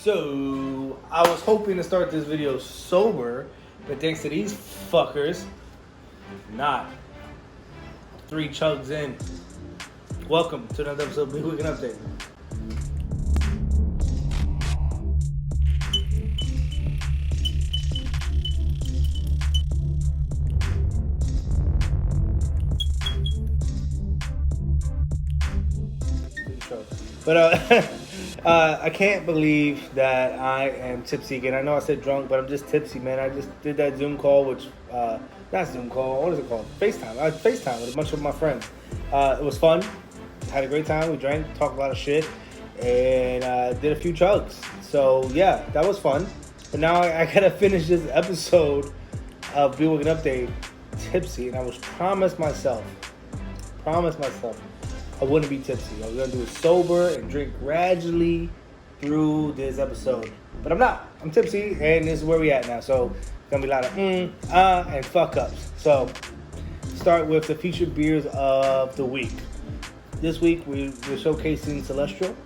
So, I was hoping to start this video sober, but thanks to these fuckers, not. 3 chugs in. Welcome to another episode of Big Weekend Update. But I can't believe that I am tipsy again. I know I said drunk, but I'm just tipsy, man. I just did that Zoom call, which, not Zoom call, what is it called? FaceTime. I FaceTime with a bunch of my friends. It was fun. Had a great time. We drank, talked a lot of shit, and did a few chugs. So, yeah, that was fun. But now I gotta finish this episode of Be Weekend Update tipsy, and I was promised myself I wouldn't be tipsy. I was going to do it sober and drink gradually through this episode. But I'm not. I'm tipsy, and this is where we at now. So, it's going to be a lot of and fuck-ups. So, start with the featured beers of the week. This week, we're showcasing Celestial.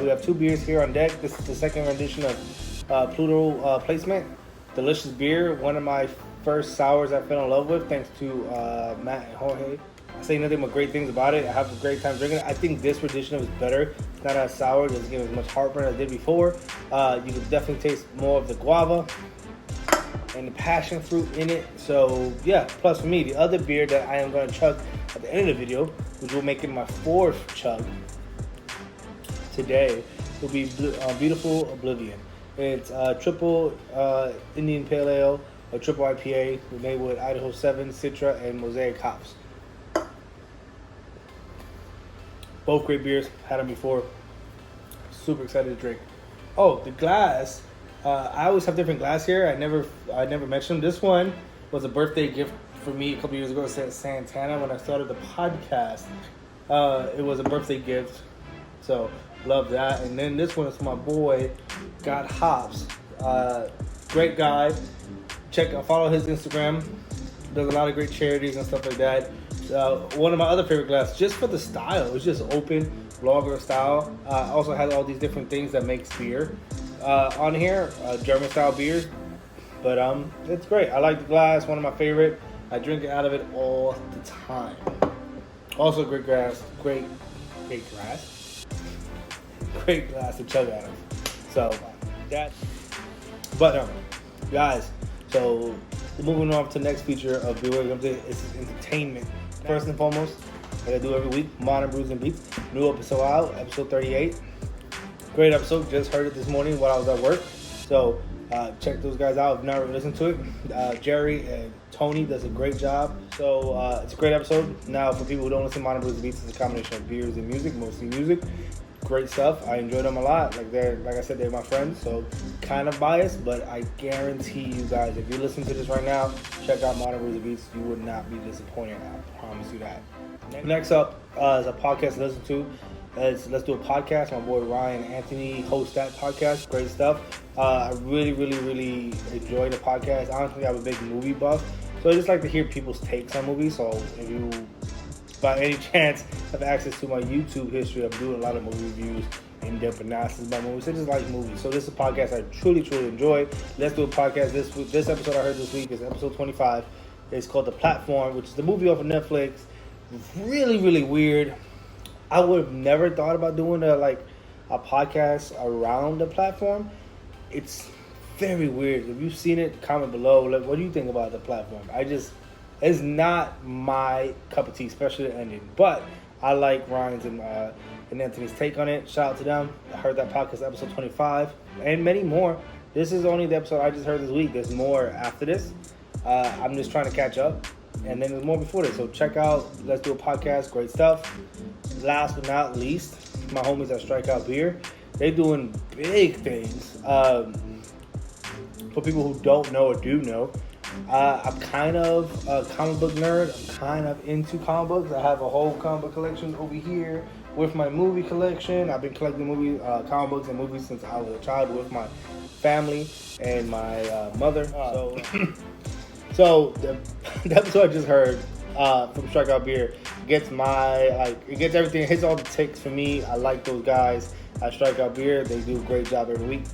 We have 2 beers here on deck. This is the second rendition of Pluto placement. Delicious beer. One of my first sours I fell in love with, thanks to Matt and Jorge. I say nothing but great things about it. I have a great time drinking it. I think this rendition is better. It's not as sour. It doesn't give as much heartburn as it did before. You can definitely taste more of the guava and the passion fruit in it. So, yeah. Plus, for me, the other beer that I am going to chug at the end of the video, which will make it my 4th chug today, will be Beautiful Oblivion. It's triple Indian Pale Ale, a triple IPA made with Idaho 7, Citra, and Mosaic hops. Both great beers. Had them before. Super excited to drink. Oh, the glass. I always have different glass here. I never mentioned them. This one was a birthday gift for me a couple years ago. It said Santana when I started the podcast. It was a birthday gift. So, love that. And then this one is for my boy, Got Hops. Great guy. Follow his Instagram. Does a lot of great charities and stuff like that. One of my other favorite glasses, just for the style. It's just open, lager style. Also has all these different things that makes beer on here. German style beers. But it's great. I like the glass. One of my favorite. I drink it out of it all the time. Also great glass. Great glass. Great glass to chug out of. So that. But guys. So moving on to the next feature of Be Weekend Update is entertainment. First and foremost, like I do every week, Modern Brews and Beats. New episode out, episode 38. Great episode. Just heard it this morning while I was at work. So check those guys out if you've never listened to it. Jerry and Tony does a great job. So it's a great episode. Now, for people who don't listen, Modern Brews and Beats is a combination of beers and music, mostly music. Great stuff. I enjoy them a lot. Like I said, they're my friends. So kind of biased, but I guarantee you guys, if you listen to this right now, check out Modern Brews and Beats. You would not be disappointed. I promise you that. Next up is a podcast to listen to. Let's Do a Podcast. My boy Ryan Anthony hosts that podcast. Great stuff. I really enjoy the podcast. Honestly, I'm a big movie buff, so I just like to hear people's takes on movies. So if you by any chance have access to my YouTube history, I'm doing a lot of movie reviews, in-depth analysis about movies. I just like movies. So this is a podcast I truly enjoy. Let's Do a Podcast. This episode I heard this week is episode 25. It's called The Platform, which is the movie off of Netflix. Really weird. I would have never thought about doing a podcast around The Platform. It's very weird. If you've seen it, comment below. What do you think about The Platform? It's not my cup of tea, especially the ending. But I like Ryan's and Anthony's take on it. Shout out to them. I heard that podcast, episode 25, and many more. This is only the episode I just heard this week. There's more after this. I'm just trying to catch up. And then there's more before this. So check out Let's Do a Podcast. Great stuff. Last but not least, my homies at Strikeout Beer. They're doing big things. For people who don't know or do know, I'm kind of a comic book nerd. I'm kind of into comic books. I have a whole comic book collection over here with my movie collection. I've been collecting comic books and movies since I was a child with my family and my mother. So the episode I just heard from Strikeout Beer gets everything, hits all the ticks for me. I like those guys. at Strikeout Beer. They do a great job every week.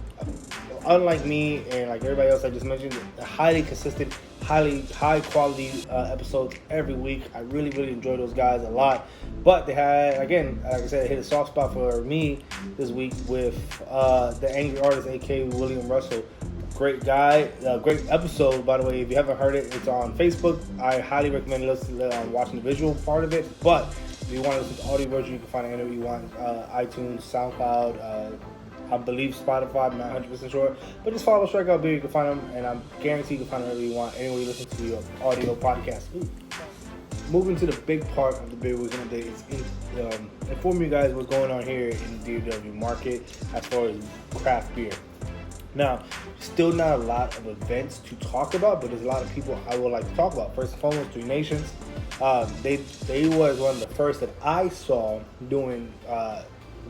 Unlike me and like everybody else I just mentioned, highly consistent, high quality episodes every week. I really enjoy those guys a lot. But they had, again, like I said, it hit a soft spot for me this week with the Angry Artist, aka William Russell. Great guy, great episode, by the way. If you haven't heard it, it's on Facebook. I highly recommend watching the visual part of it. But if you want to listen to the audio version, you can find it anywhere you want. iTunes, SoundCloud, I believe Spotify. I'm not 100% sure. But just follow Strikeout Beer. You can find them, and I'm guaranteed you can find them wherever you want, anywhere you listen to your audio podcast. Moving to the big part of the Beer Week today is inform you guys what's going on here in the DFW market as far as craft beer. Now, still not a lot of events to talk about, but there's a lot of people I would like to talk about. First and foremost, Three Nations. They was one of the first that I saw doing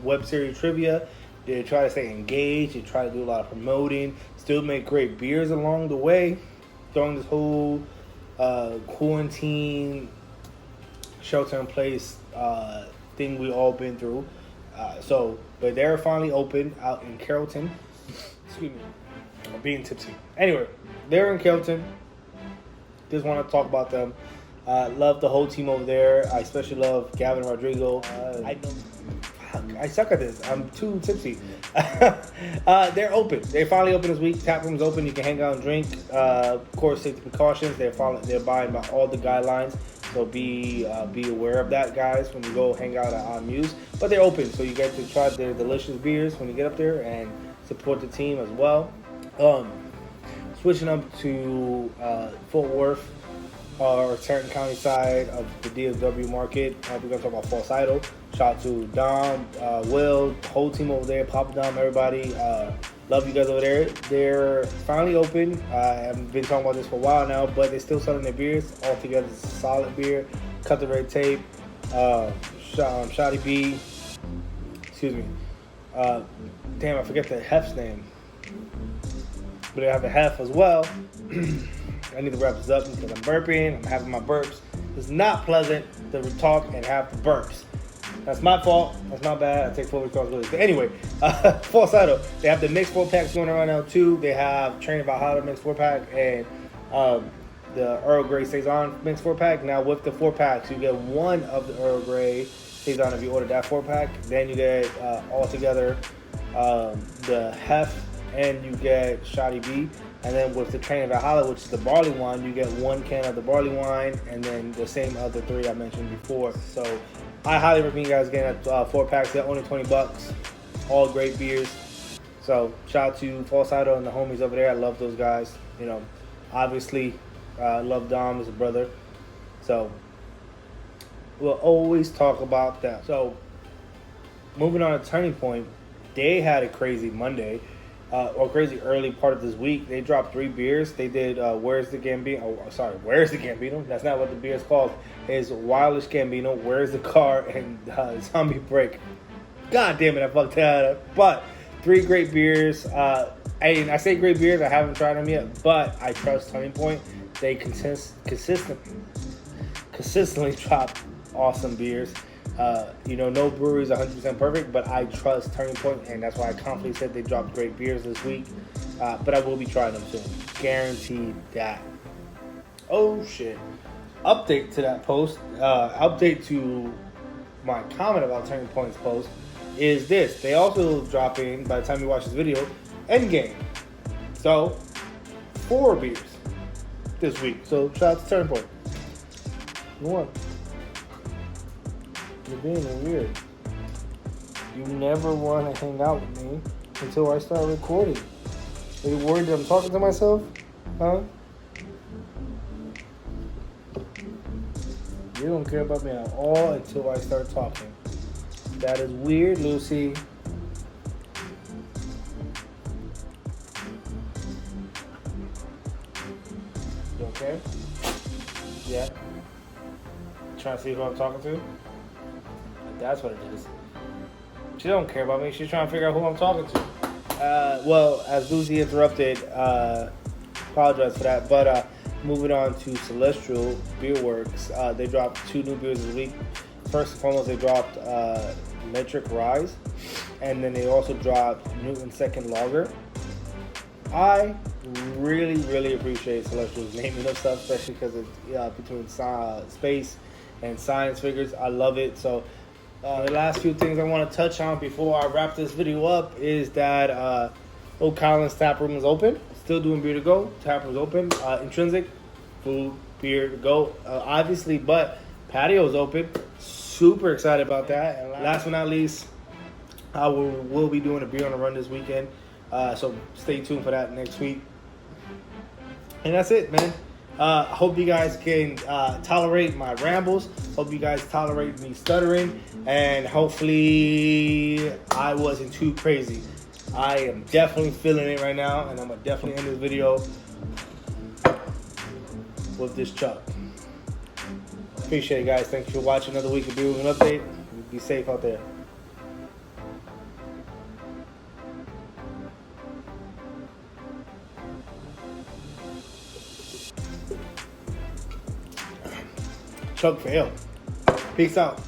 web series trivia. They try to stay engaged. They try to do a lot of promoting. Still make great beers along the way. During this whole quarantine, shelter-in-place thing we all been through. But they're finally open out in Carrollton. Excuse me, I'm being tipsy. Anyway, they're in Carrollton. Just want to talk about them. Love the whole team over there. I especially love Gavin Rodrigo. I suck at this. I'm too tipsy. They're open. They finally open this week. Tap room's open. You can hang out and drink. Of course, safety precautions. They're abiding by all the guidelines. So be aware of that, guys, when you go hang out at Muse. But they're open, so you get to try their delicious beers when you get up there and support the team as well. Switching up to Fort Worth, or Tarrant County side of the DFW market. We're going to talk about False Idol. Shout out to Dom, Will, the whole team over there, Papa Dom, everybody. Love you guys over there. They're finally open. I've been talking about this for a while now, but they're still selling their beers. All together, it's a solid beer. Cut the Red Tape. Shotty B. Excuse me. Damn, I forget the Hef's name. But they have the Hef as well. I need to wrap this up because I'm burping. I'm having my burps. It's not pleasant to talk and have the burps. That's my fault. That's not bad. I take full responsibility. But anyway, False Idol. They have the mixed 4-packs going on right now too. They have Train Valhalla mixed 4-pack and the Earl Grey Saison mixed 4-pack. Now with the 4-packs, you get one of the Earl Grey Saison if you order that 4-pack. Then you get all together the Hef and you get Shotty B. And then with the Train Valhalla, which is the barley wine, you get one can of the barley wine and then the same other three I mentioned before. So I highly recommend you guys getting 4-packs. They're only $20. All great beers. So shout out to False Idol and the homies over there. I love those guys. You know, obviously, I love Dom as a brother. So we'll always talk about that. So moving on to Turning Point, they had a crazy Monday. Or crazy early part of this week. They dropped 3 beers. They did Where's the Gambino? Where's the Gambino? That's not what the beer is called. It's Wireless Gambino, Where's the Car, and Zombie Break. God damn it, I fucked that up. But 3 great beers. And I say great beers, I haven't tried them yet, but I trust Turning Point. They consistently drop awesome beers. No brewery is 100% perfect, but I trust Turning Point, and that's why I confidently said they dropped great beers this week. But I will be trying them soon. Guaranteed that. Oh, shit. Update to that post. Update to my comment about Turning Point's post is this. They also dropping, by the time you watch this video, Endgame. So, 4 beers this week. So, shout out to Turning Point. What? You're being weird. You never want to hang out with me until I start recording. Are you worried that I'm talking to myself? Huh? You don't care about me at all until I start talking. That is weird, Lucy. You okay? Yeah? Trying to see who I'm talking to? That's what it is. She don't care about me. She's trying to figure out who I'm talking to. Well, as Lucy interrupted, apologize for that. But moving on to Celestial Beerworks, they dropped 2 new beers this week. First and foremost, they dropped Metric Rise. and then they also dropped Newton Second Lager. I really appreciate Celestial's naming of stuff, especially because it's between space and science figures. I love it. So the last few things I want to touch on before I wrap this video up is that Old Collins Tap Room is open. Still doing beer to go. Tap room is open. Intrinsic, food, beer to go, obviously, but patio is open. Super excited about that. And last but not least, I will be doing a beer on the run this weekend. So stay tuned for that next week. And that's it, man. I hope you guys can tolerate my rambles. Hope you guys tolerate me stuttering. And hopefully I wasn't too crazy. I am definitely feeling it right now. And I'm going to definitely end this video with this chug. Appreciate it, guys. Thanks for watching another week of Beer with an Update. Be safe out there. Chug fail. Peace out.